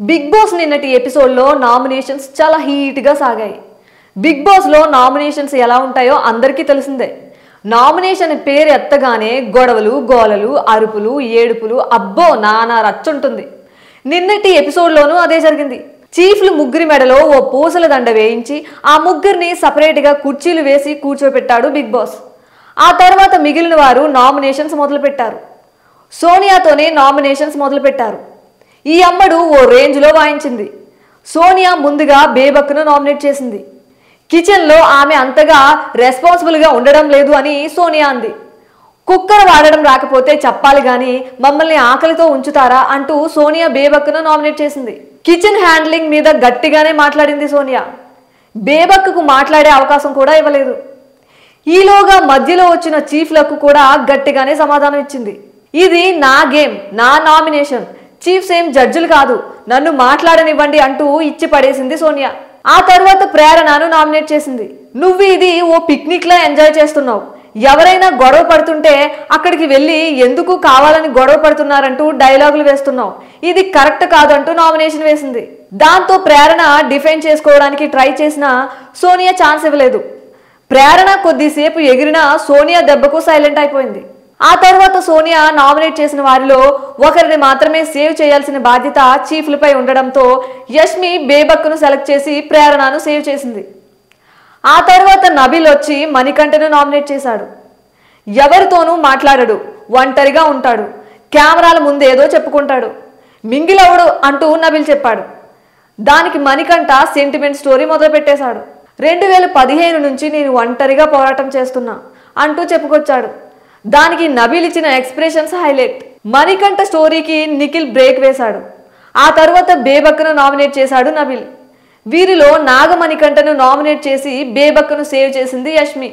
Big boss నిన్నటి ఎపిసోడ్లో nominations చాలా హీట్గా సాగాయి. బిగ్ బాస్లో నామినేషన్స్ ఎలా ఉంటాయో అందరికీ తెలిసిందే. నామినేషన్ పేరు ఎత్తగానే గొడవలు, గోలలు, అరుపులు, ఏడుపులు, అబ్బో నానా రచ్చుంటుంది. నిన్నటి ఎపిసోడ్లోనూ అదే జరిగింది. చీఫ్లు ముగ్గురి మెడలో ఓ పూసల దండ వేయించి ఆ ముగ్గురిని సపరేట్గా కుర్చీలు వేసి కూర్చోపెట్టాడు బిగ్ బాస్. ఆ తర్వాత మిగిలిన వారు నామినేషన్స్ మొదలుపెట్టారు. సోనియాతోనే నామినేషన్స్ మొదలుపెట్టారు. ఈ అమ్మడు ఓ రేంజ్లో వాయించింది. సోనియా ముందుగా బేబక్ను నామినేట్ చేసింది. కిచెన్లో ఆమె అంతగా రెస్పాన్సిబుల్గా ఉండడం లేదు అని సోనియా అంది. కుక్కర్ వాడడం రాకపోతే చెప్పాలి కానీ మమ్మల్ని ఆకలితో ఉంచుతారా అంటూ సోనియా బేబక్ను నామినేట్ చేసింది. కిచెన్ హ్యాండ్లింగ్ మీద గట్టిగానే మాట్లాడింది సోనియా. బేబక్కు మాట్లాడే అవకాశం కూడా ఇవ్వలేదు. ఈలోగా మధ్యలో వచ్చిన చీఫ్లకు కూడా గట్టిగానే సమాధానం ఇచ్చింది. ఇది నా గేమ్, నా నామినేషన్, చీఫ్స్ ఏం జడ్జిలు కాదు, నన్ను మాట్లాడనివ్వండి అంటూ ఇచ్చి పడేసింది సోనియా. ఆ తర్వాత ప్రేరణను నామినేట్ చేసింది. నువ్వు ఇది ఓ పిక్నిక్లా ఎంజాయ్ చేస్తున్నావు, ఎవరైనా గొడవ పడుతుంటే అక్కడికి వెళ్ళి ఎందుకు కావాలని గొడవ పడుతున్నారంటూ డైలాగులు వేస్తున్నావు, ఇది కరెక్ట్ కాదు అంటూ నామినేషన్ వేసింది. దాంతో ప్రేరణ డిఫెండ్ చేసుకోవడానికి ట్రై చేసినా సోనియా ఛాన్స్ ఇవ్వలేదు. ప్రేరణ కొద్దిసేపు ఎగిరినా సోనియా దెబ్బకు సైలెంట్ అయిపోయింది. ఆ తర్వాత సోనియా నామినేట్ చేసిన వారిలో ఒకరిని మాత్రమే సేవ్ చేయాల్సిన బాధ్యత చీఫ్లపై ఉండడంతో యష్మి బేబక్ను సెలెక్ట్ చేసి ప్రేరణను సేవ్ చేసింది. ఆ తర్వాత నబిల్ వచ్చి మణికంఠను నామినేట్ చేశాడు. ఎవరితోనూ మాట్లాడడు, ఒంటరిగా ఉంటాడు, కెమెరాల ముందేదో చెప్పుకుంటాడు, మింగిలవుడు అంటూ నబిల్ చెప్పాడు. దానికి మణికంఠ సెంటిమెంట్ స్టోరీ మొదలుపెట్టేశాడు. 2015 నుంచి నేను ఒంటరిగా పోరాటం చేస్తున్నా అంటూ చెప్పుకొచ్చాడు. దానికి నబిల్ ఇచ్చిన ఎక్స్ప్రెషన్స్ హైలైట్. మణికంఠ స్టోరీకి నిఖిల్ బ్రేక్ వేశాడు. ఆ తర్వాత బేబక్ను నామినేట్ చేశాడు నబిల్. వీరిలో నాగమణికంఠను నామినేట్ చేసి బేబక్ను సేవ్ చేసింది యష్మి.